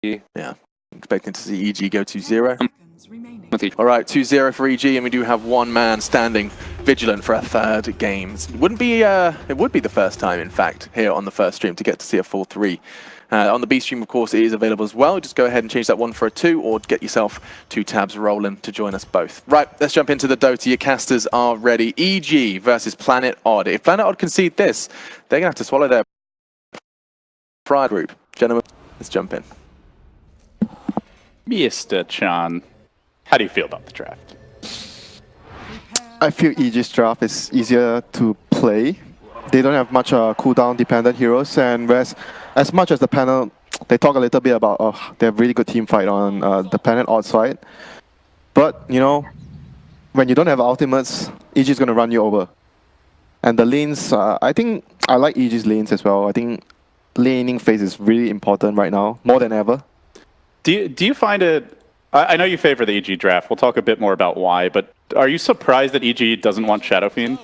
Yeah, expecting to see EG go 2-0. With each. All right, 2-0 for EG, and we do have one man standing vigilant for a third game. It would be the first time, in fact, here on the first stream to get to see a full 3. On the B stream, of course, it is available as well. Just go ahead and change that 1 for a 2, or get yourself 2 tabs rolling to join us both. Right, let's jump into the Dota. Your casters are ready. EG versus Planet Odd. If Planet Odd concede this, they're going to have to swallow their pride group. Gentlemen, let's jump in. Mr. Chan, how do you feel about the draft? I feel EG's draft is easier to play. They don't have much cooldown dependent heroes, and whereas as much as the panel, they talk a little bit about they have really good team fight on the Planet Odd side. But you know, when you don't have ultimates, EG is going to run you over. And the lanes, I think I like EG's lanes as well. I think laning phase is really important right now, more than ever. Do you find it? I know you favor the EG draft. We'll talk a bit more about why, but are you surprised that EG doesn't want Shadow Fiend?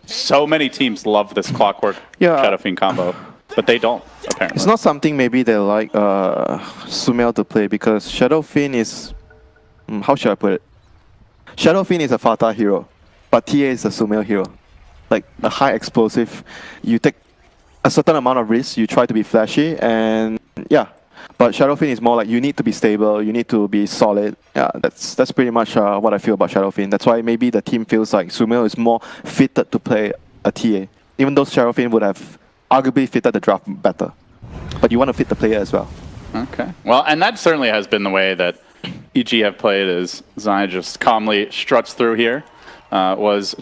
So many teams love this Clockwork Shadow Fiend combo, but they don't, apparently. It's not something maybe they like Sumail to play, because Shadow Fiend is... how should I put it? Shadow Fiend is a Fata hero, but TA is a Sumail hero. Like a high explosive, you take a certain amount of risk, you try to be flashy, and yeah. But Shadow Fiend is more like you need to be stable, you need to be solid. Yeah, that's pretty much what I feel about Shadow Fiend. That's why maybe the team feels like Sumail is more fitted to play a TA. Even though Shadow Fiend would have arguably fitted the draft better. But you want to fit the player as well. Okay. Well, and that certainly has been the way that EG have played, as Zai just calmly struts through here. Was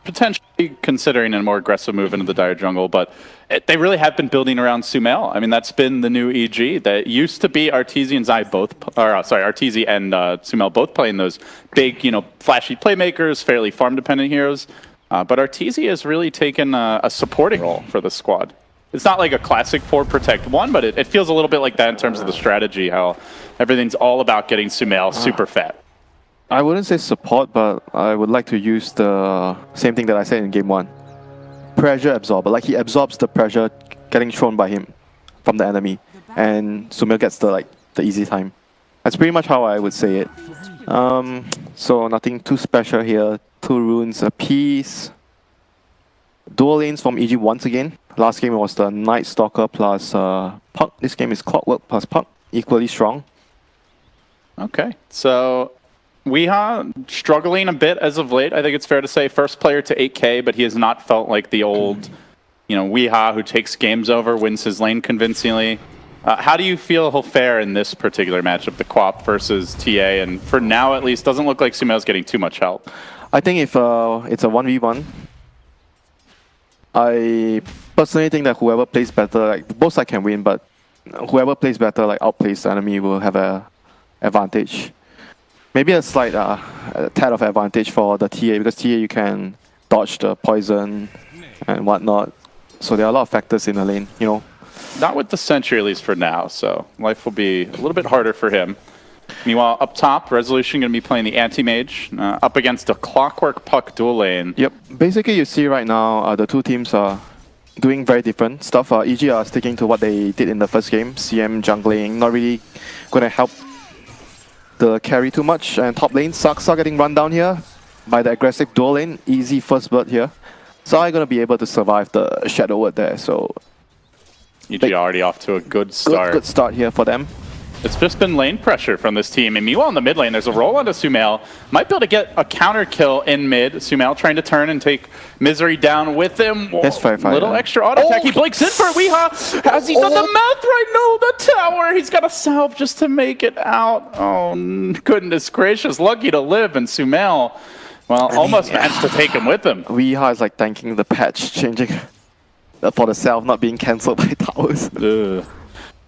potentially considering a more aggressive move into the Dire Jungle, but they really have been building around Sumail. I mean, that's been the new EG. That used to be Arteezy and Zai both, Arteezy and Sumail both playing those big, flashy playmakers, fairly farm-dependent heroes. But Arteezy has really taken a supporting role for the squad. It's not like a classic 4 protect 1, but it feels a little bit like that in terms of the strategy, how everything's all about getting Sumail super fat. I wouldn't say support, but I would like to use the same thing that I said in game 1. Pressure absorber. Like, he absorbs the pressure getting thrown by him from the enemy, and Sumail gets the easy time. That's pretty much how I would say it. So nothing too special here. 2 runes apiece. Dual lanes from EG once again. Last game was the Night Stalker plus Puck. This game is Clockwork plus Puck. Equally strong. Okay, so Weeha struggling a bit as of late. I think it's fair to say first player to 8K, but he has not felt like the old, Weeha who takes games over, wins his lane convincingly. How do you feel he'll fare in this particular matchup, the Quap versus TA? And for now, at least, doesn't look like Sumail's getting too much help. I think if it's a 1v1, I personally think that whoever plays better, both sides can win, but whoever plays better, outplays the enemy, will have an advantage. Maybe a slight tad of advantage for the TA, because TA you can dodge the poison and whatnot. So there are a lot of factors in the lane, Not with the Sentry, at least for now, so life will be a little bit harder for him. Meanwhile, up top, Resolution going to be playing the Anti-Mage up against the Clockwork Puck dual lane. Yep. Basically, you see right now, the two teams are doing very different stuff. EG are sticking to what they did in the first game, CM jungling, not really going to help the carry too much, and top lane Sucks are getting run down here by the aggressive dual lane. Easy first blood here. So I'm gonna be able to survive the Shadow Word there. So EG already off to a good start. Good start here for them. It's just been lane pressure from this team. And meanwhile in the mid lane, there's a roll onto Sumail. Might be able to get a counter kill in mid. Sumail trying to turn and take Misery down with him. That's fine. Little extra auto attack. He blinks in for Weeha. Has he done the math right? No, the tower. He's got a salve just to make it out. Oh, goodness gracious. Lucky to live. And Sumail, well, almost managed to take him with him. Weeha is like thanking the patch changing for the salve not being cancelled by towers.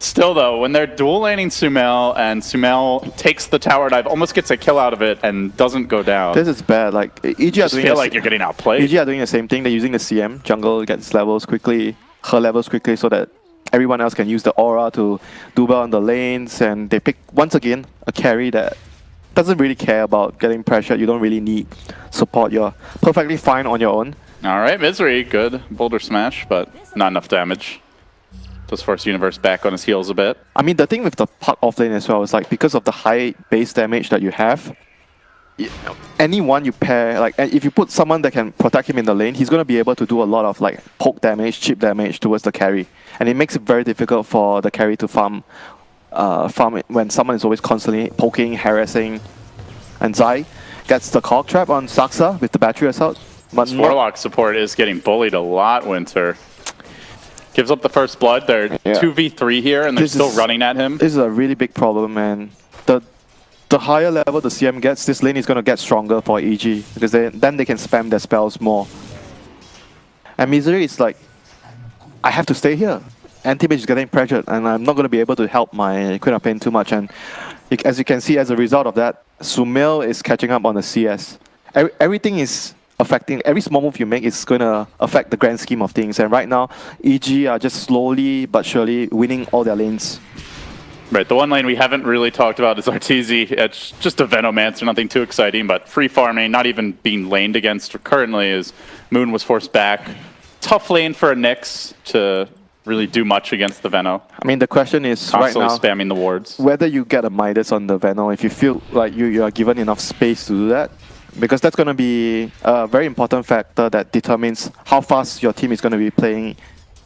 Still though, when they're dual laning Sumail and Sumail takes the tower dive, almost gets a kill out of it and doesn't go down. This is bad. Like EG are doing feel like you're getting outplayed. EG are doing the same thing. They're using the CM jungle, gets levels quickly, her levels quickly, so that everyone else can use the aura to do well on the lanes. And they pick once again a carry that doesn't really care about getting pressured. You don't really need support. You're perfectly fine on your own. All right, Misery, good boulder smash, but not enough damage. Does force Universe back on his heels a bit. I mean, the thing with the Puck offlane as well is like because of the high base damage that you have, anyone you pair, like if you put someone that can protect him in the lane, he's going to be able to do a lot of like poke damage, chip damage towards the carry. And it makes it very difficult for the carry to farm it when someone is always constantly poking, harassing. And Zai gets the Cog Trap on Saksa with the battery assault. But This Warlock support is getting bullied a lot, Winter. Gives up the first blood. They're 2v3 here, and they're still running at him. This is a really big problem, and the higher level the CM gets, this lane is going to get stronger for EG, because then they can spam their spells more. And Misery is like, I have to stay here. Anti-mage is getting pressured, and I'm not going to be able to help my Queen of Pain too much. And as you can see, as a result of that, Sumail is catching up on the CS. Everything is affecting, every small move you make is going to affect the grand scheme of things. And right now, EG are just slowly but surely winning all their lanes. Right, the one lane we haven't really talked about is Arteezy. It's just a Venomancer, nothing too exciting, but free farming, not even being laned against currently, as Moon was forced back. Tough lane for a Nyx to really do much against the Veno. I mean, the question is Constantly right now, spamming the wards. whether you get a Midas on the Veno, if you feel like you are given enough space to do that, because that's going to be a very important factor that determines how fast your team is going to be playing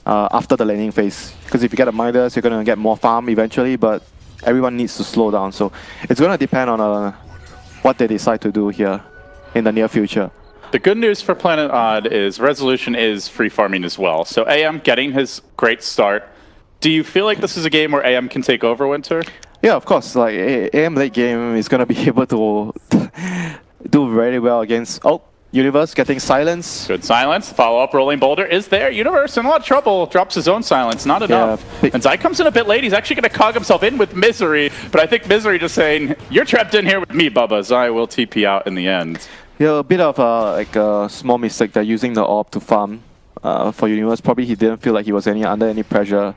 after the laning phase. Because if you get a Midas, you're going to get more farm eventually, but everyone needs to slow down. So it's going to depend on what they decide to do here in the near future. The good news for Planet Odd is Resolution is free farming as well. So AM getting his great start. Do you feel like this is a game where AM can take over, Winter? Yeah, of course. Like AM late game is going to be able to do very well against... Oh, Universe getting silence. Good silence. Follow-up rolling boulder is there. Universe in a lot of trouble. Drops his own silence. Not enough. Yeah, and Zai comes in a bit late. He's actually going to cog himself in with Misery. But I think Misery just saying, you're trapped in here with me, Bubba. Zai will TP out in the end. Yeah, a bit of like a small mistake that using the orb to farm for Universe. Probably he didn't feel like he was under any pressure.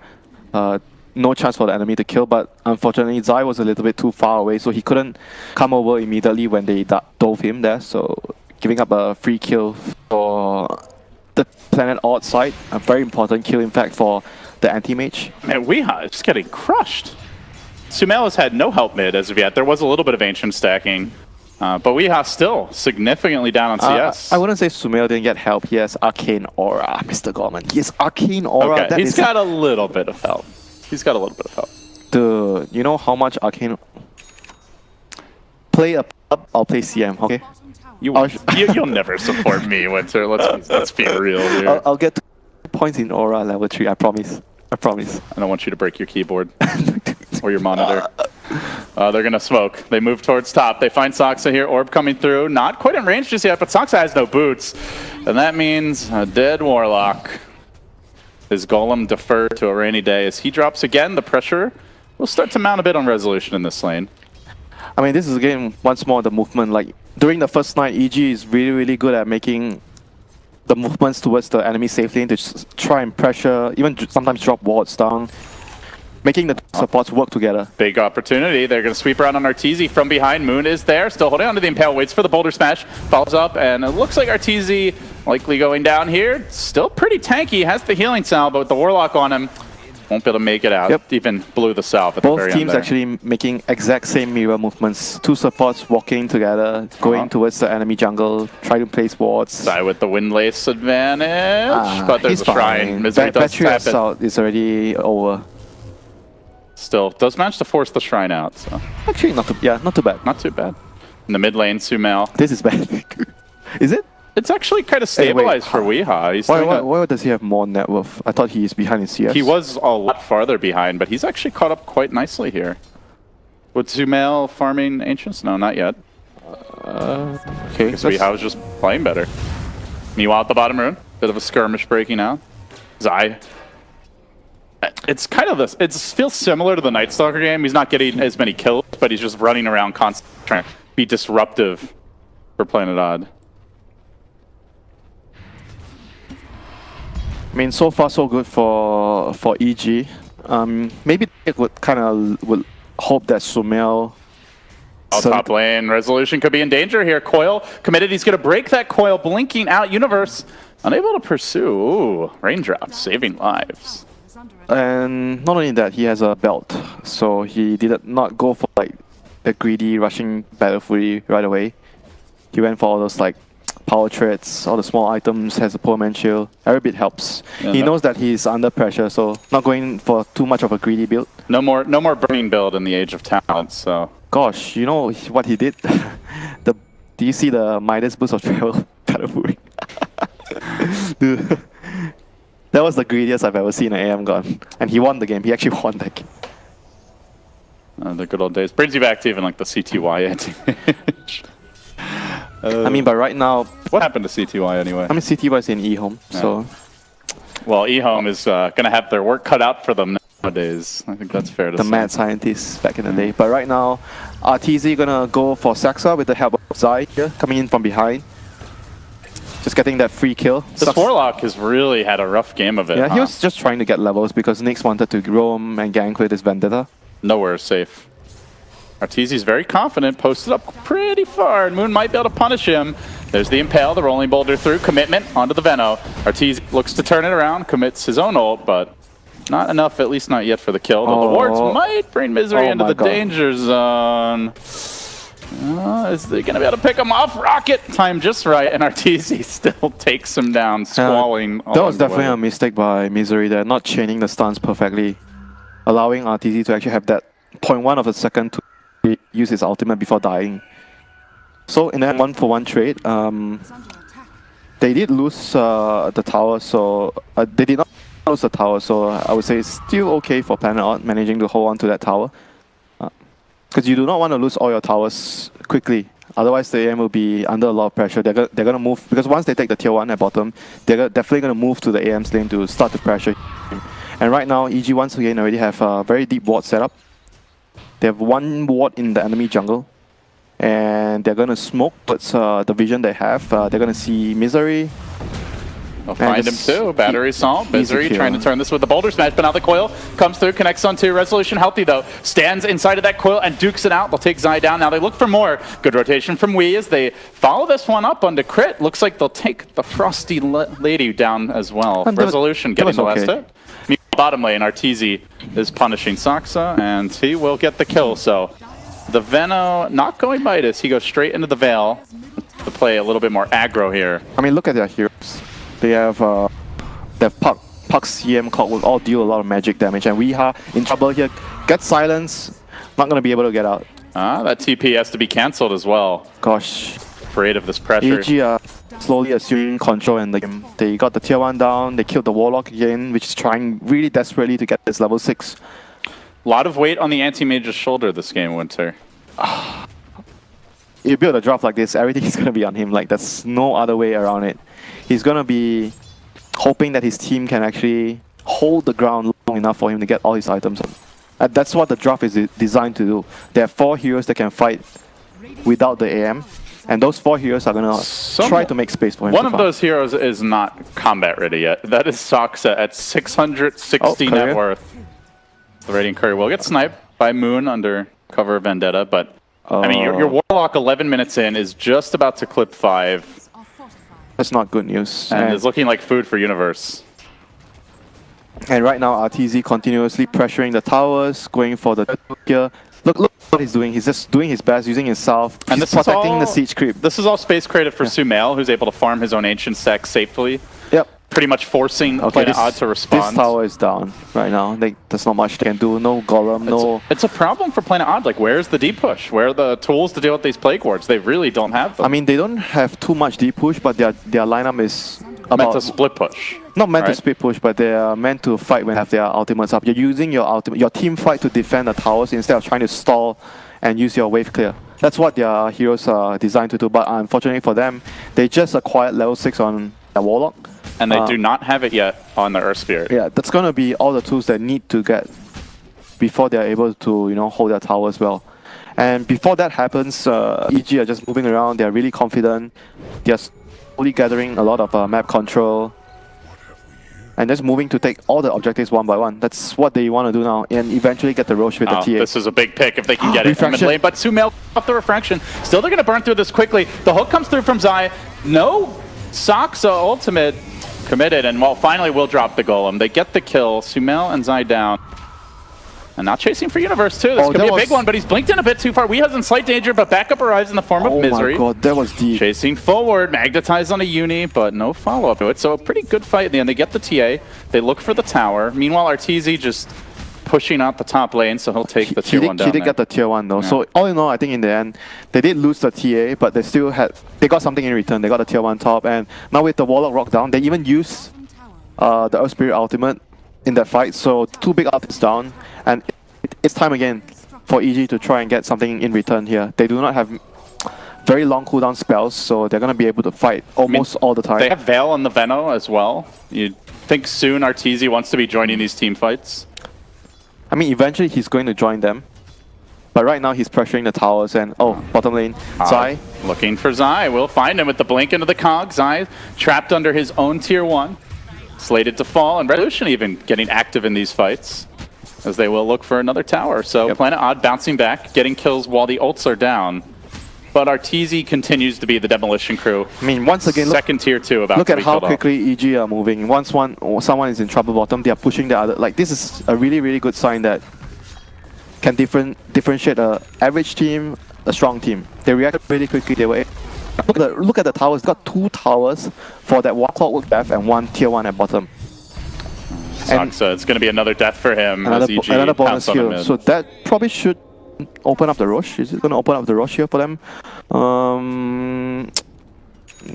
No chance for the enemy to kill, but unfortunately Zai was a little bit too far away, so he couldn't come over immediately when they dove him there. So giving up a free kill for the Planet Odd side. A very important kill, in fact, for the anti-mage. Man, Weeha is just getting crushed. Sumail has had no help mid as of yet. There was a little bit of Ancient stacking. But Weeha still significantly down on CS. I wouldn't say Sumail didn't get help. He has Arcane Aura, Mr. Gorman. He has Arcane Aura. Okay, he's got a little bit of help. He's got a little bit of help. Dude, you know how much Arcane... Play a pub, I'll play CM, okay? You'll never support me, Winter. Let's be real here. I'll get 2 points in Aura level 3, I promise. I promise. I don't want you to break your keyboard or your monitor. They're going to smoke. They move towards top. They find Saksa here. Orb coming through. Not quite in range just yet, but Saksa has no boots. And that means a dead Warlock. His Golem deferred to a rainy day. As he drops again, the pressure will start to mount a bit on Resolution in this lane. I mean, this is again, once more, the movement. Like, during the first night, EG is really, really good at making the movements towards the enemy safe lane to try and pressure, even sometimes drop wards down, making the supports work together. Big opportunity. They're going to sweep around on Arteezy from behind. Moon is there, still holding onto the Impale, waits for the boulder smash, follows up, and it looks like Arteezy likely going down here. Still pretty tanky, has the healing salve, but with the Warlock on him, won't be able to make it out. Yep. Even blew the salve at the very Both end teams there. actually making exact same mirror movements. 2 supports walking together, going towards the enemy jungle, trying to place wards. Zai with the Windlace advantage, but there's He's a shrine. fine. Misery does Battery tap it. assault is already over. Still, does manage to force the shrine out, so Actually, not too bad. not too bad. In the mid lane, Sumail. This is bad. Is it? It's actually kind of Hey, wait. stabilized for Weeha. He's Why does he have more net worth? I thought he's behind in CS. He was a lot farther behind, but he's actually caught up quite nicely here. Would Sumail farming Ancients? No, not yet. Okay. Weeha was just playing better. Meanwhile, at the bottom rune, bit of a skirmish breaking out. Zai. It's kind of this. It feels similar to the Night Stalker game. He's not getting as many kills, but he's just running around constantly trying to be disruptive for Planet Odd. I mean, so far so good for EG. Maybe it would hope that Sumail. Top lane, Resolution could be in danger here. Coil committed. He's going to break that coil, blinking out. Universe unable to pursue. Ooh, raindrops saving lives. And not only that, he has a belt, so he did not go for like the greedy rushing battle fury right away. He went for all those like power threads, all the small items, has a poor man shield. Every bit helps. Yeah, he knows that he's under pressure, so not going for too much of a greedy build. No more burning build in the Age of Talent, so... Gosh, you know what he did? Do you see the Midas boost of travel battle fury? Dude. That was the greediest I've ever seen an AM gun. And he won the game. He actually won that game. The good old days. Brings you back to even like the CTY anti-mage. I mean, but right now... What happened to CTY anyway? I mean, CTY is in eHome, so... Well, eHome is going to have their work cut out for them nowadays. I think that's fair to say. The mad scientists back in the day. But right now, RTZ gonna go for Saxa with the help of Zai here, coming in from behind. Just getting that free kill. This Warlock has really had a rough game of it. Yeah, he was just trying to get levels because Nyx wanted to roam and gank with his Vendetta. Nowhere safe. Arteezy's very confident, posted up pretty far, and Moon might be able to punish him. There's the Impale, the Rolling Boulder through, commitment onto the Veno. Arteezy looks to turn it around, commits his own ult, but not enough, at least not yet for the kill. Though the wards might bring Misery into the danger zone. Is they going to be able to pick him off? Rocket! Time just right, and Arteezy still takes him down, squalling. That was definitely a mistake by Misery there, not chaining the stuns perfectly, allowing Arteezy to actually have that 0.1 of a second to use his ultimate before dying. So in that 1-for-1 trade, they did lose the tower, so they did not lose the tower, so I would say it's still okay for Planet Odd managing to hold on to that tower. Because you do not want to lose all your towers quickly. Otherwise, the AM will be under a lot of pressure. They're going to move, because once they take the tier 1 at bottom, they're definitely going to move to the AM's lane to start to pressure him. And right now, EG once again already have a very deep ward setup. They have one ward in the enemy jungle. And they're going to smoke towards the vision they have. They're going to see Misery. They'll find him too. Battery Assault. Misery trying to turn this with the Boulder Smash, but now the coil comes through, connects on to Resolution. Healthy though. Stands inside of that coil and dukes it out. They'll take Zai down. Now they look for more. Good rotation from Wii as they follow this one up onto crit. Looks like they'll take the Frosty Lady down as well. Resolution getting the last hit. Meanwhile, bottom lane, Arteezy is punishing Saxa, and he will get the kill. So the Veno not going Midas. He goes straight into the Veil to play a little bit more aggro here. I mean, look at their heroes. They have Puck, CM Clock will all deal a lot of magic damage, and Weeha in trouble here. Get silence, not going to be able to get out. That TP has to be cancelled as well. Gosh. Afraid of this pressure. EG are slowly assuming control in the game. They got the tier 1 down, they killed the Warlock again, which is trying really desperately to get this level 6. A lot of weight on the anti-mage's shoulder this game, Winter. You build a draft like this, everything is going to be on him. Like, there's no other way around it. He's going to be hoping that his team can actually hold the ground long enough for him to get all his items. And that's what the draft is designed to do. There are 4 heroes that can fight without the AM. And those 4 heroes are going to try to make space for him. One of those heroes is not combat ready yet. That is Saxa at 660 net worth. The Radiant Courier will get sniped by Moon under cover of Vendetta, but I mean, your Warlock 11 minutes in is just about to clip 5. That's not good news. And it's looking like food for Universe. And right now, RTZ continuously pressuring the towers, going for the here. Look what he's doing. He's just doing his best, using his South. And he's protecting the siege creep. This is all space created for Sumail, who's able to farm his own Ancient stack safely. Yep. Pretty much forcing Planet Odd to respond. This tower is down right now. There's not much they can do. No Golem, It's a problem for Planet Odd. Like, where's the deep push? Where are the tools to deal with these Plague Wards? They really don't have them. I mean, they don't have too much deep push, but their lineup is meant to split push. Not meant to split push, but they are meant to fight when they have their ultimates up. You're using your team fight to defend the towers instead of trying to stall and use your wave clear. That's what their heroes are designed to do, but unfortunately for them, they just acquired level 6 on their Warlock. And they do not have it yet on the Earth Spirit. Yeah, that's going to be all the tools they need to get before they're able to, hold their towers well. And before that happens, EG are just moving around. They're really confident. They're slowly gathering a lot of map control. And just moving to take all the objectives one by one. That's what they want to do now, and eventually get the Roche with the TA. This is a big pick if they can get it from mid lane. But Sumail off the refraction. Still, they're going to burn through this quickly. The hook comes through from Zai. No Saxa ultimate committed, and well, finally will drop the golem. They get the kill. Sumail and Zai down. And now chasing for Universe too. This could be a big one, but he's blinked in a bit too far. Weeha's in slight danger, but backup arrives in the form of Misery. Oh my god, that was deep. Chasing forward, magnetized on a uni, but no follow-up to it. So a pretty good fight in the end. They get the TA, they look for the tower. Meanwhile, Arteezy just pushing out the top lane, so he'll take the tier 1 down. He did get the tier 1 though. Yeah. So all in all, I think in the end, they did lose the TA, but they got something in return. They got the tier 1 top, and now with the Warlock Rock down, they even used the Earth Spirit ultimate in that fight. So 2 big ultimates down, and it's time again for EG to try and get something in return here. They do not have very long cooldown spells, so they're going to be able to fight almost all the time. They have Veil and the Veno as well. You'd think soon Arteezy wants to be joining these team fights. I mean, eventually he's going to join them. But right now he's pressuring the towers and, bottom lane, Zai. Looking for Zai. We'll find him with the blink into the cog. Zai trapped under his own tier 1. Slated to fall, and Revolution even getting active in these fights, as they will look for another tower. So Planet Odd bouncing back, getting kills while the ults are down. But Arteezy continues to be the demolition crew. I mean, once again, second tier 2 about look to at be how killed quickly EG are moving. Once someone is in trouble bottom, they are pushing the other. Like, this is a really, really good sign that can differentiate a average team, a strong team. They reacted really quickly. They were look at the towers. Got 2 towers for that 1 Clockwork Death and 1 tier 1 at bottom. Sucks. It's going to be another death for him. Another bonus kill. So that probably should open up the rush. Is it going to open up the rush here for them?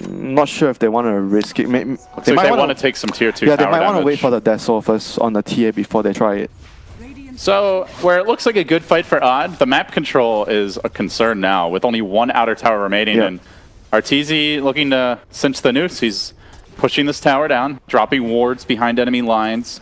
Not sure if they want to risk it. They might want to take some tier 2 Yeah, they might want to damage. wait for the Death Soul first on the TA before they try it. So, where it looks like a good fight for Odd, the map control is a concern now, with only 1 outer tower remaining. And Arteezy looking to cinch the noose. He's pushing this tower down, dropping wards behind enemy lines.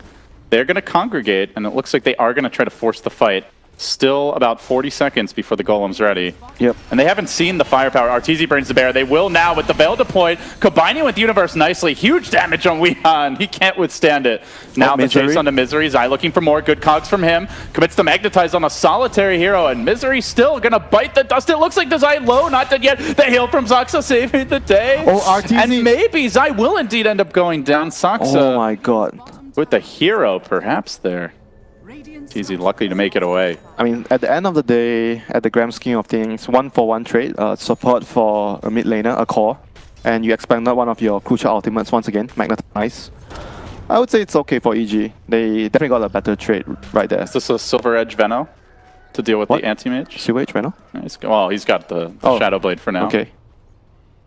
They're going to congregate, and it looks like they are going to try to force the fight. Still about 40 seconds before the golem's ready. Yep. And they haven't seen the firepower. Arteezy brings the bear. They will now with the Veil deployed, combining with Universe nicely. Huge damage on Weeha, and he can't withstand it. Now the chase on the Misery. Zai looking for more good cogs from him. Commits to magnetize on a solitary hero, and Misery still gonna bite the dust. It looks like the Zai low, not dead yet. The hail from Saksa saving the day. Oh, Arteezy. And maybe Zai will indeed end up going down. Saksa. Oh my god. With the hero, perhaps there. Easy, lucky to make it away. I mean, at the end of the day, at the grand scheme of things, 1-for-1 trade, support for a mid laner, a core, and you expanded one of your crucial ultimates once again, magnetize. I would say it's okay for EG. They definitely got a better trade right there. Is this a Silver Edge Veno to deal with the anti-mage? Silver Edge Veno? Well, he's got the Shadow Blade for now. Okay.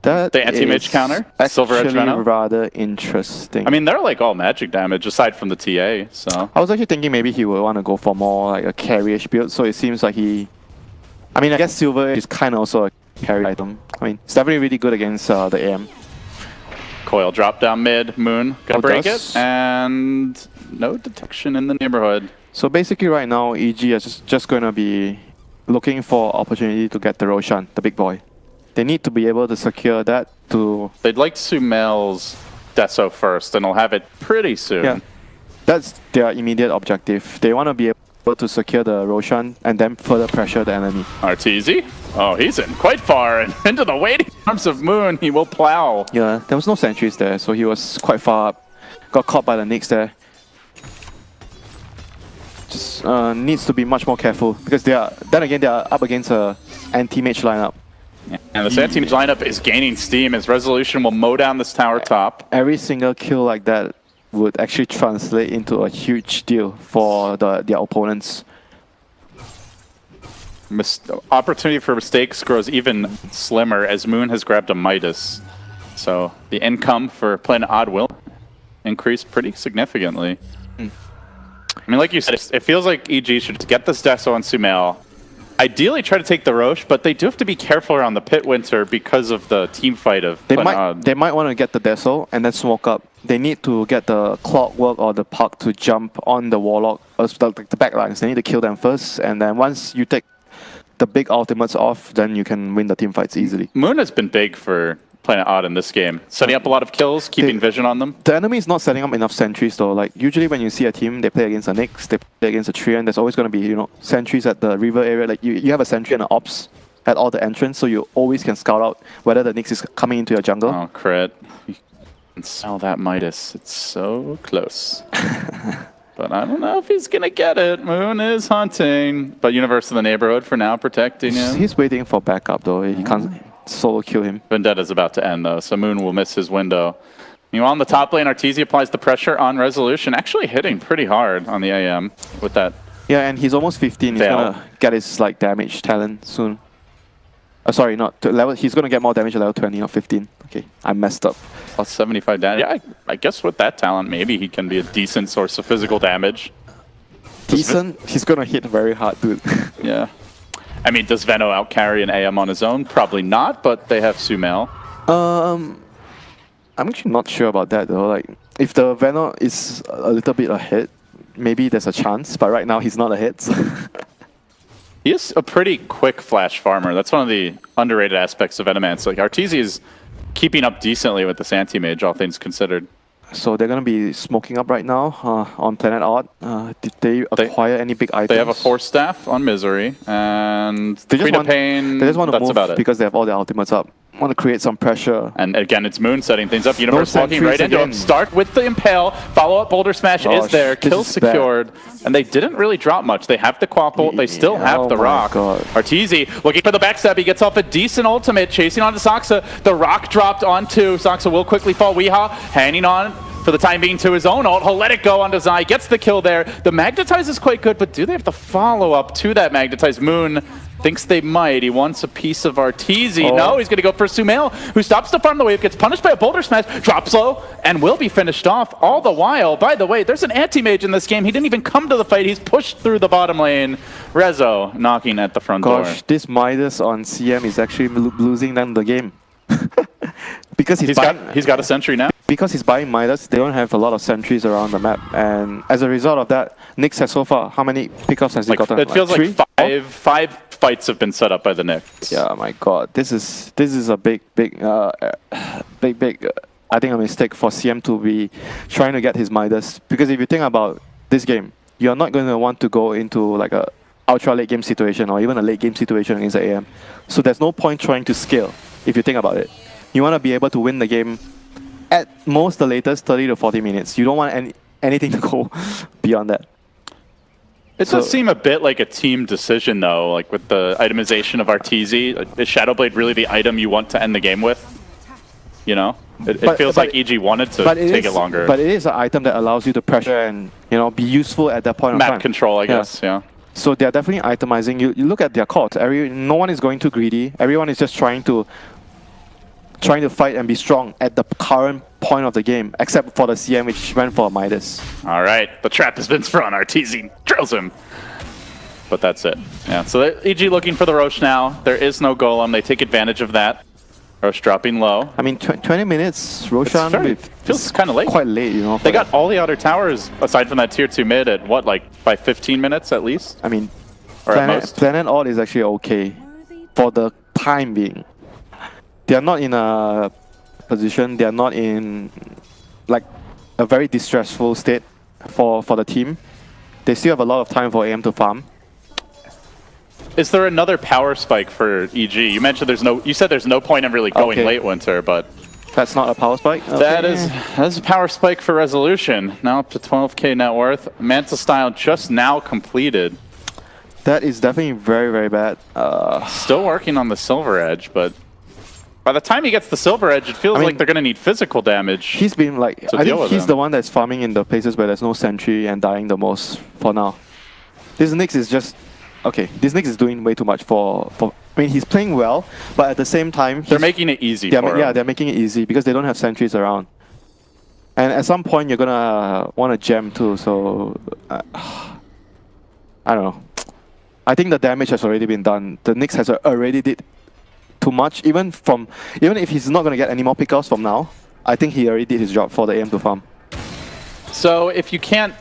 That the anti-mage counter? Silver Edge Veno? Rather interesting. I mean, they're like all magic damage aside from the TA, so... I was actually thinking maybe he would want to go for more like a carry-ish build, so it seems like he... I mean, I guess Silver is kind of also a carry item. I mean, it's definitely really good against the AM. Coil drop down mid, Moon, gonna break it, and no detection in the neighborhood. So basically right now, EG is just going to be looking for opportunity to get the Roshan, the big boy. They need to be able to secure that to... They'd like Sumail's Deso first, and they'll have it pretty soon. Yeah, that's their immediate objective. They want to be able to secure the Roshan and then further pressure the enemy. Arteezy? Oh, he's in quite far, and into the waiting arms of Moon, he will plow. Yeah, there was no sentries there, so he was quite far up. Got caught by the Nyx there. Just needs to be much more careful, because they are up against a anti-mage lineup. Yeah. And this anti-mage lineup is gaining steam as Resolution will mow down this tower top. Every single kill like that would actually translate into a huge deal for their opponents. Opportunity for mistakes grows even slimmer as Moon has grabbed a Midas. So the income for Planet Odd will increase pretty significantly. I mean, like you said, it feels like EG should get this Deso on Sumail. Ideally try to take the Roche, but they do have to be careful around the Pit Winter because of the team fight of Planet Odd. They might want to get the Deso and then smoke up. They need to get the Clockwork or the Puck to jump on the Warlock, the backlines. They need to kill them first, and then once you take the big ultimates off, then you can win the team fights easily. Moon has been big for Planet Odd in this game. Setting up a lot of kills, keeping vision on them. The enemy is not setting up enough sentries though. Like usually when you see a team, they play against a Nyx, they play against a Trian, there's always going to be, sentries at the river area. Like you have a sentry and an ops at all the entrance, so you always can scout out whether the Nyx is coming into your jungle. Oh, crit. And sell that Midas. It's so close. But I don't know if he's going to get it. Moon is hunting. But Universe in the neighborhood for now, protecting him. He's waiting for backup, though. He can't solo kill him. Vendetta's about to end, though, so Moon will miss his window. Meanwhile, on the top lane, Arteezy applies the pressure on Resolution. Actually hitting pretty hard on the AM with that. Yeah, and he's almost 15. He's going to get his like damage talent soon. Sorry, not to level. He's going to get more damage at level 20 or 15. Okay, I messed up. Plus 75 damage. Yeah, I guess with that talent, maybe he can be a decent source of physical damage. Decent? He's going to hit very hard, dude. Yeah. I mean, does Veno outcarry an AM on his own? Probably not, but they have Sumail. I'm actually not sure about that, though. Like, if the Veno is a little bit ahead, maybe there's a chance, but right now he's not ahead. So. He is a pretty quick flash farmer. That's one of the underrated aspects of Venomance. Like, Arteezy is keeping up decently with this anti-mage, all things considered. So they're going to be smoking up right now on Planet Odd. Did they acquire any big items? They have a Force Staff on Misery, and they just want to move about it. Because they have all their ultimates up. Want to create some pressure. And again, it's Moon setting things up. Universe walking right into him. Start with the Impale. Follow-up Boulder Smash is there. Kill secured. And they didn't really drop much. They have the Quapple. They still have the Rock. Arteezy looking for the backstab. He gets off a decent ultimate. Chasing onto Saksa. The Rock dropped onto Saksa. Will quickly fall. Weehaw hanging on for the time being to his own ult. He'll let it go onto Zai. Gets the kill there. The Magnetize is quite good, but do they have to follow up to that Magnetize? Moon thinks they might. He wants a piece of Arteezy. No, he's going to go for Sumail, who stops to farm the wave, gets punished by a Boulder Smash, drops low, and will be finished off. All the while, by the way, there's an anti-mage in this game. He didn't even come to the fight. He's pushed through the bottom lane. Rezo knocking at the front door. This Midas on CM is actually losing them the game. Because he's got a sentry now. Because he's buying Midas, they don't have a lot of sentries around the map. And as a result of that, Nyx has so far, how many pickups has he gotten? It feels like five fights have been set up by the Nyx. Yeah, my God, this is a big, I think a mistake for CM to be trying to get his Midas. Because if you think about this game, you're not going to want to go into like a ultra late game situation or even a late game situation against the AM. So there's no point trying to scale if you think about it. You want to be able to win the game at most the latest 30 to 40 minutes. You don't want anything to go beyond that. It does seem a bit like a team decision, though, like with the itemization of Arteezy. Is Shadowblade really the item you want to end the game with? You know? It feels like EG wanted to take it longer. But it is an item that allows you to pressure and, you know, be useful at that point of time. Map control, I guess, yeah. So they're definitely itemizing. You look at their calls. No one is going too greedy. Everyone is just trying to fight and be strong at the current point of the game, except for the CM, which went for Midas. All right, the trap has been sprung. Arteezy drills him. But that's it. Yeah, so EG looking for the Rosh now. There is no Golem. They take advantage of that. Rosh dropping low. I mean, 20 minutes, Roshan feels kind of late. Quite late, you know. They got all the outer towers, aside from that tier 2 mid, at what, like by 15 minutes at least? I mean, or Planet Odd is actually okay for the time being. They are not in a position, they are not in like a very distressful state for the team. They still have a lot of time for AM to farm. Is there another power spike for EG? You mentioned you said there's no point in really going late winter, but that's not a power spike? Okay. That's a power spike for Resolution. Now up to 12k net worth. Manta Style just now completed. That is definitely very, very bad. Still working on the Silver Edge, but by the time he gets the Silver Edge, it feels like they're going to need physical damage. He's been like, I think he's the one that's farming in the places where there's no sentry and dying the most for now. This Nyx is just, this Nyx is doing way too much for I mean, he's playing well, but at the same time... They're making it easy for him. Yeah, they're making it easy because they don't have sentries around. And at some point, you're going to want to gem too, so... I don't know. I think the damage has already been done. The Nyx has already did too much. Even if he's not going to get any more pickups from now, I think he already did his job for the AM to farm. So if you can't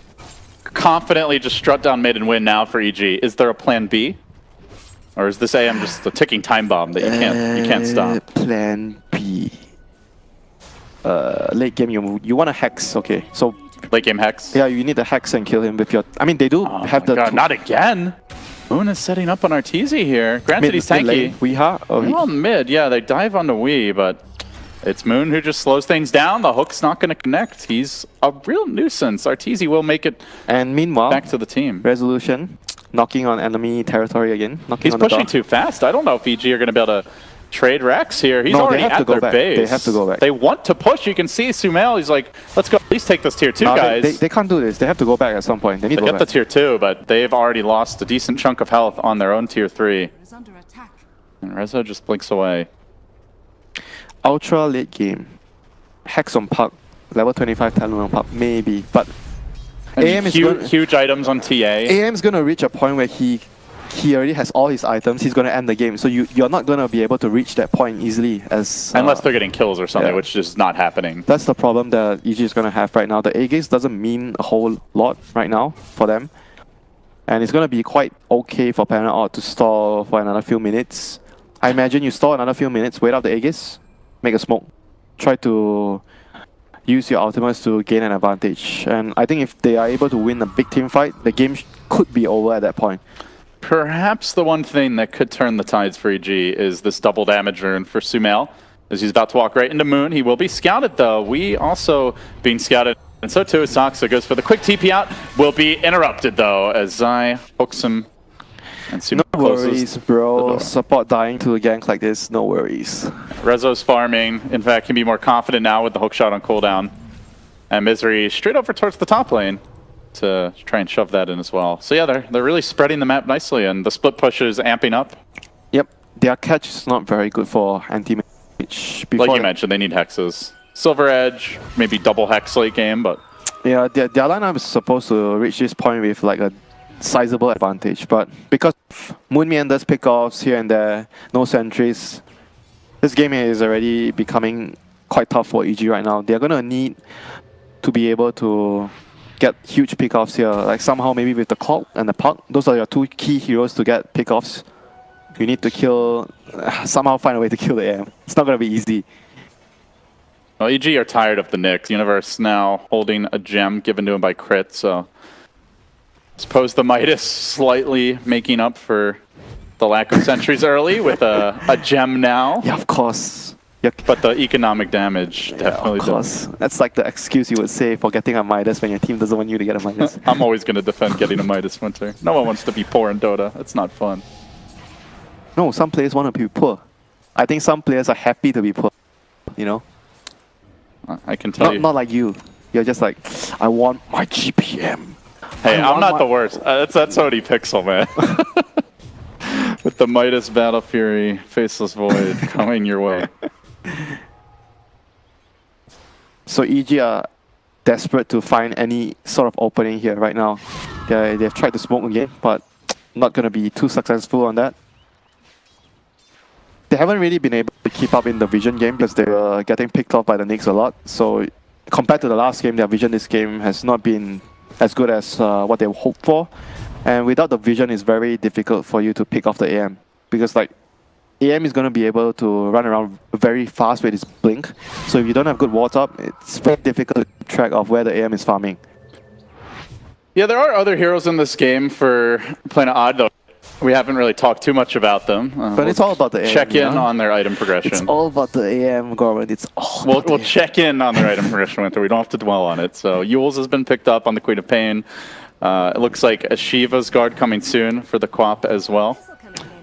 confidently just strut down mid and win now for EG, is there a plan B? Or is this AM just a ticking time bomb that you can't stop? Plan B. Late game, you want a Hex, okay. So late game Hex? Yeah, you need a Hex and kill him with your... I mean, they do have the... God, not again! Moon is setting up on Arteezy here. Granted, he's tanky. Weehaw? Well, mid, yeah, they dive onto Wii, but It's Moon who just slows things down. The hook's not going to connect. He's a real nuisance. Arteezy will make it And meanwhile, back to the team. Resolution knocking on enemy territory again. He's on the pushing door. too fast. I don't know if EG are going to be able to trade Rex here. He's No, they already have to at go their back. base. They have to go back. They want to push. You can see Sumail. He's like, let's go at least take this tier 2, No, guys. they can't do this. They have to go back at some point. They need They to go get the back. tier 2, but they've already lost a decent chunk of health on their own tier 3. Is under attack. And Rezo just blinks away. Ultra late game. Hex on Puck. Level 25 talent on Puck. Maybe. But And AM is huge items on TA. AM's going to reach a point where he already has all his items. He's going to end the game. So you're not going to be able to reach that point easily as... Unless they're getting kills or something, yeah. which is not happening. That's the problem that EG is going to have right now. The A-Gaze doesn't mean a whole lot right now for them. And it's going to be quite okay for Planet to stall for another few minutes. I imagine you stall another few minutes, wait out the A-Gaze, make a smoke. Try to use your ultimates to gain an advantage. And I think if they are able to win a big team fight, the game could be over at that point. Perhaps the one thing that could turn the tides for EG is this double damage rune for Sumail, as he's about to walk right into Moon. He will be scouted, though. We also being scouted, and so too is Soxa. Goes for the quick TP out. Will be interrupted, though, as Zai hooks him. And Sumail No closes worries, the bro. door. Support dying to a gank like this, no worries. Rezo's farming. In fact, can be more confident now with the hook shot on cooldown. And Misery straight over towards the top lane to try and shove that in as well. So yeah, they're really spreading the map nicely, and the split push is amping up. Yep, their catch is not very good for anti-mage. Like you mentioned, they need hexes. Silver Edge, maybe double hex late game, but Yeah, their lineup is supposed to reach this point with like a sizable advantage, but because Moon Meanders pickoffs here and there, no sentries, this game is already becoming quite tough for EG right now. They're gonna need to be able to get huge pickoffs here, like somehow maybe with the Clock and the Puck. Those are your two key heroes to get pickoffs. You need to kill, somehow find a way to kill the AM. It's not gonna be easy. well, EG are tired of the Nyx. Universe now holding a gem given to him by Crit, so I suppose the Midas slightly making up for the lack of sentries early with a gem now. Yeah, of course. Yeah, But the economic damage definitely of course. That's like the excuse you would say for getting a Midas when your team doesn't want you to get a Midas. I'm always going to defend getting a Midas Winter. No one wants to be poor in Dota. It's not fun. No, some players want to be poor. I think some players are happy to be poor, you know? I can tell you. Not like you. You're just like, I want my GPM. Hey, I I'm want not my- the worst. That's OD Pixel, man. With the Midas Battle Fury, Faceless Void coming your way. So EG are desperate to find any sort of opening here right now. They've tried to smoke again, but not going to be too successful on that. They haven't really been able to keep up in the vision game because they were getting picked off by the Nyx a lot. So compared to the last game, their vision this game has not been as good as what they hoped for. And without the vision, it's very difficult for you to pick off the AM. Because like, AM is going to be able to run around very fast with his blink. So if you don't have good wards up, it's very difficult to keep track of where the AM is farming. Yeah, there are other heroes in this game for Planet Odd, though. We haven't really talked too much about them. But it's all about the AM. Check in you know? on their item progression. It's all about the AM, Gorman. It's all We'll about the AM. check in on their item progression, Winter. We don't have to dwell on it. So Yules has been picked up on the Queen of Pain. It looks like a Shiva's Guard coming soon for the Quap as well.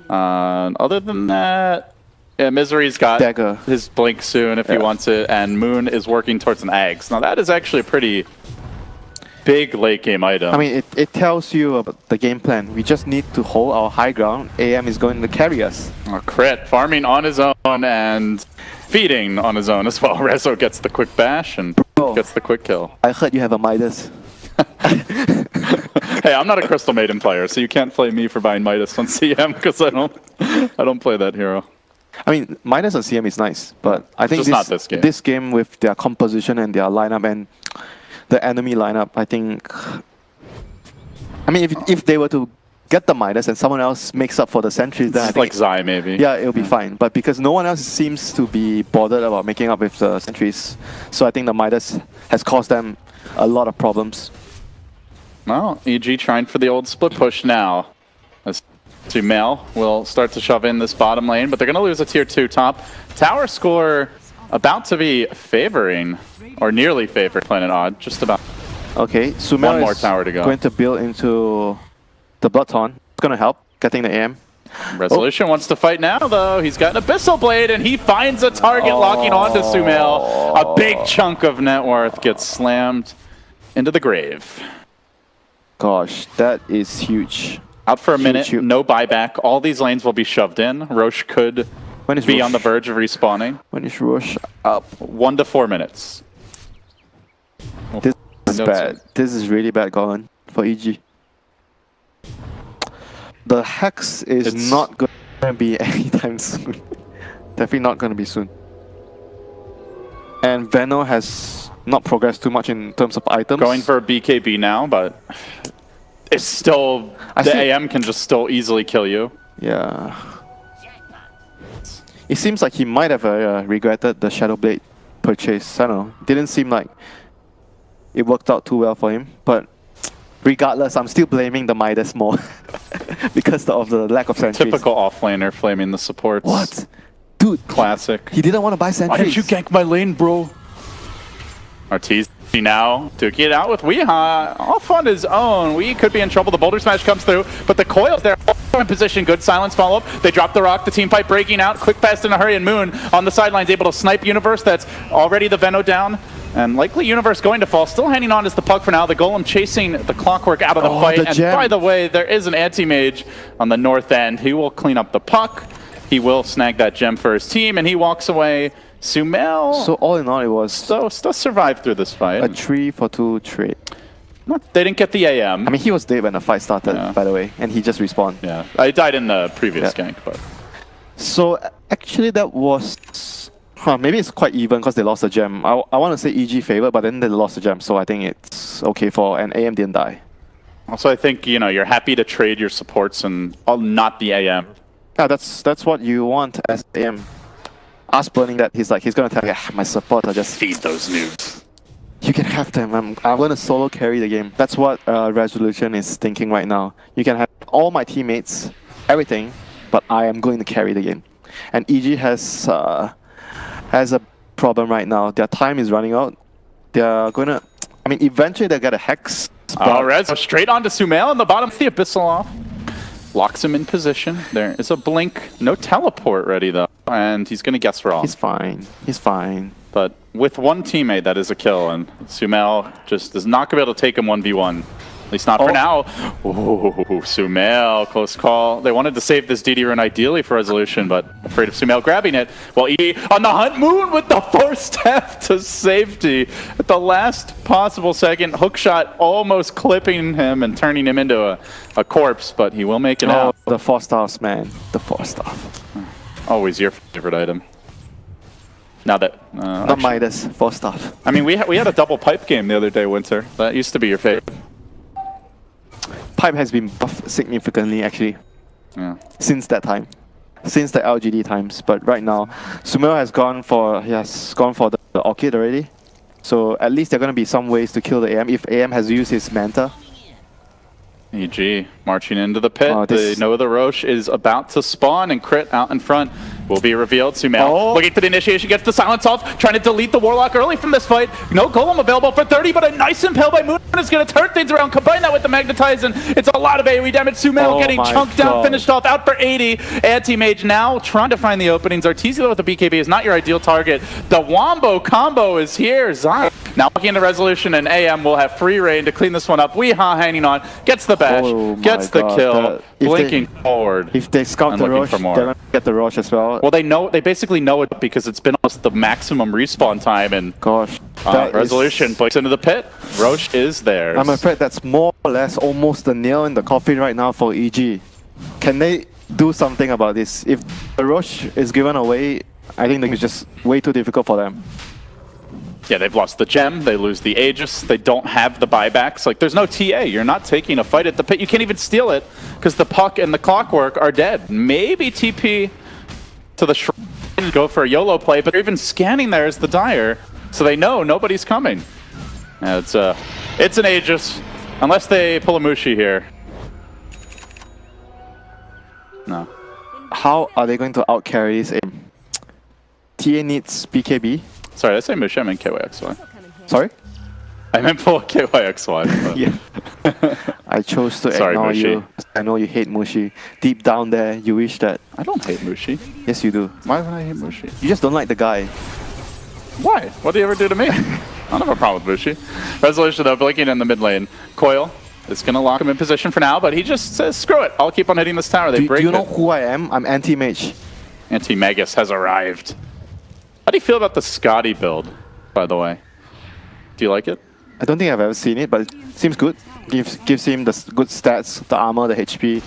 Other than that, yeah, Misery's got Dagger. his blink soon if he wants it, and Moon is working towards an Aghs. Now that is actually a pretty big late game item. I mean, it tells you about the game plan. We just need to hold our high ground. AM is going to carry us. Crit farming on his own and feeding on his own as well. Rezo gets the quick bash and Bro. gets the quick kill. I heard you have a Midas. Hey, I'm not a Crystal Maiden player, so you can't play me for buying Midas on CM because I don't play that hero. I mean, Midas on CM is nice, but I think Just not this game. This game with their composition and their lineup and the enemy lineup, I think. I mean, if they were to get the Midas and someone else makes up for the sentries, then I It's think like Zai maybe. yeah, it'll be fine. But because no one else seems to be bothered about making up with the sentries, so I think the Midas has caused them a lot of problems. Well, EG trying for the old split push now. As Sumail will start to shove in this bottom lane, but they're going to lose a tier 2 top. Tower score about to be favoring, or nearly favoring Planet Odd, just about. Okay, Sumail One more is tower to go. going to build into the Bloodthorn. It's going to help getting the AM. Resolution wants to fight now, though. He's got an Abyssal Blade, and he finds a target locking onto Sumail. A big chunk of net worth gets slammed into the grave. Gosh, that is huge. Out for a minute, huge. no buyback. All these lanes will be shoved in. Roche could be on the verge of respawning. When is Roche up? 1 to 4 minutes. This is bad. This is really bad going for EG. The Hex is not going to be anytime soon. Definitely not going to be soon. And Veno has not progressed too much in terms of items. Going for a BKB now, but it's still... the AM can just still easily kill you. Yeah. It seems like he might have regretted the Shadow Blade purchase. I don't know. Didn't seem like it worked out too well for him. But regardless, I'm still blaming the Midas more because of the lack of sentries. Typical offlaner flaming the supports. What? Dude. Classic. He didn't want to buy sentries. Why did you gank my lane, bro? Arteezy now took it out with Weeha off on his own. We could be in trouble. The Boulder Smash comes through, but the coil's there in position. Good silence follow-up. They drop the rock. The team fight breaking out. Quick, fast, in a hurry, and Moon on the sidelines able to snipe Universe. That's already the Veno down. And likely Universe going to fall. Still hanging on as the puck for now. The Golem chasing the Clockwork out of the fight. And by the way, there is an anti-mage on the north end. He will clean up the puck. He will snag that gem for his team, and he walks away. Sumail. So all in all, it was still survived through this fight. A 3-for-2 trade. They didn't get the AM. I mean, he was dead when the fight started, by the way, and he just respawned. Yeah, I died in the previous gank, but. So actually, that was. Maybe it's quite even because they lost the gem. I want to say EG favored, but then they lost the gem, so I think it's okay for. And AM didn't die. Also, I think you're happy to trade your supports and not the AM. Yeah, that's what you want as AM. Us burning that, he's gonna tell you, my support are just feed those noobs. You can have them. I'm gonna solo carry the game. That's what Resolution is thinking right now. You can have all my teammates, everything, but I am going to carry the game. And EG has a problem right now. Their time is running out. They're gonna. I mean, eventually they'll get a Hex. Red, so straight onto Sumail on the bottom. The Abyssal off. Locks him in position. There is a blink. No teleport ready, though. And he's going to guess wrong. He's fine. He's fine. But with one teammate, that is a kill. And Sumail just is not going to be able to take him 1v1. At least not for now. Ooh, Sumail, close call. They wanted to save this DD run ideally for Resolution, but afraid of Sumail grabbing it. Well, E on the hunt, Moon with the first step to safety. At the last possible second, hookshot almost clipping him and turning him into a corpse, but he will make it out. The 4 stars, man. The 4 star. Always your favorite item. Now that... Not Midas, 4 star. I mean, we had a double pipe game the other day, Winter. That used to be your favorite. Pipe has been buffed significantly, actually, since that time, since the LGD times. But right now, Sumail has gone for the Orchid already. So at least there are going to be some ways to kill the AM if AM has used his Manta. EG marching into the pit. They know the Roche is about to spawn, and crit out in front will be revealed. Sumail looking for the initiation, gets the silence off, trying to delete the Warlock early from this fight. No Golem available for 30, but a nice impale by Moon is going to turn things around. Combine that with the Magnetize, and it's a lot of AoE damage. Sumail getting chunked down, finished off, out for 80. Anti-Mage now trying to find the openings. Arteezy with the BKB is not your ideal target. The Wombo combo is here. Zion now looking into Resolution, and AM will have free reign to clean this one up. Weeha hanging on, gets the bash, gets the kill, blinking forward. If they scout the Roche, they're going to get the Roche as well. Well, they basically know it because it's been almost the maximum respawn time, and gosh, Resolution blinks into the pit. Roche is there. I'm afraid that's more or less almost the nail in the coffin right now for EG. Can they do something about this? If the Roche is given away, I think it's just way too difficult for them. Yeah, they've lost the gem, they lose the Aegis, they don't have the buybacks. Like, there's no TA, you're not taking a fight at the pit. You can't even steal it, because the puck and the Clockwork are dead. Maybe TP to the shrine, go for a YOLO play, but they're even scanning there as the Dire, so they know nobody's coming. Yeah, it's an Aegis, unless they pull a Mushi here. No. How are they going to out-carry this aim? TA needs BKB. Sorry, did I say Mushi? I meant KYXY. Sorry? I meant full KYXY. but- Yeah. I chose to Sorry, ignore Mushi. you. I know you hate Mushi. Deep down there, you wish that. I don't hate Mushi. Yes, you do. Why would I hate Mushi? You just don't like the guy. Why? What did he ever do to me? I don't have a problem with Mushi. Resolution though, blinking in the mid lane. Coil is going to lock him in position for now, but he just says, screw it. I'll keep on hitting this tower. They Do break you it. know who I am? I'm anti-mage. Anti-Magus has arrived. How do you feel about the Scotty build, by the way? Do you like it? I don't think I've ever seen it, but it seems good. Gives him the good stats, the armor, the HP.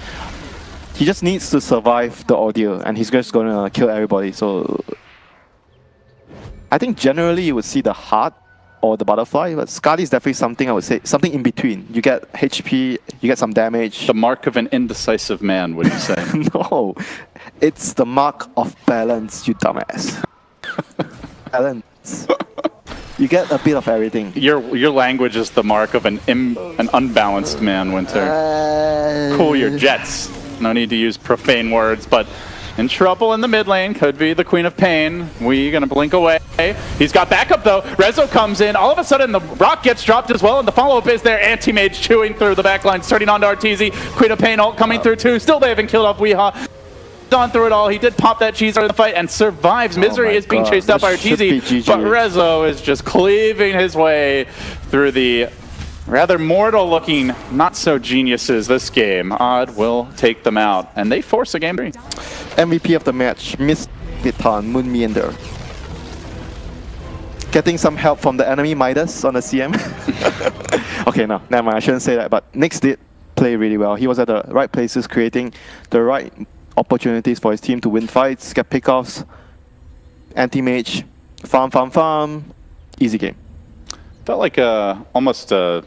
He just needs to survive the ordeal, and he's just gonna kill everybody. So I think generally you would see the heart or the butterfly, but Scotty is definitely something I would say, something in between. You get HP, you get some damage. The mark of an indecisive man, would you say? No, it's the mark of balance, you dumbass. Balance. You get a bit of everything. Your language is the mark of an unbalanced man, Winter. Cool your jets. No need to use profane words, but in trouble in the mid lane. Could be the Queen of Pain. We gonna blink away. He's got backup though. Rezo comes in. All of a sudden the rock gets dropped as well, and the follow-up is there. Anti-Mage chewing through the backline, starting on to Arteezy. Queen of Pain ult coming through too. Still they haven't killed off Weehaw. On through it all. He did pop that cheese out of the fight and survives. Misery is being chased out by Arteezy, but Rezo is just cleaving his way through the rather mortal-looking, not-so-geniuses this game. Odd will take them out, and they force a game 3. MVP of the match, Miss Piton, Moon Meander. Getting some help from the enemy Midas on the CM. Okay, no, never mind, I shouldn't say that, but Nyx did play really well. He was at the right places, creating the right opportunities for his team to win fights, get pickoffs, anti-mage, farm, easy game. Felt like almost a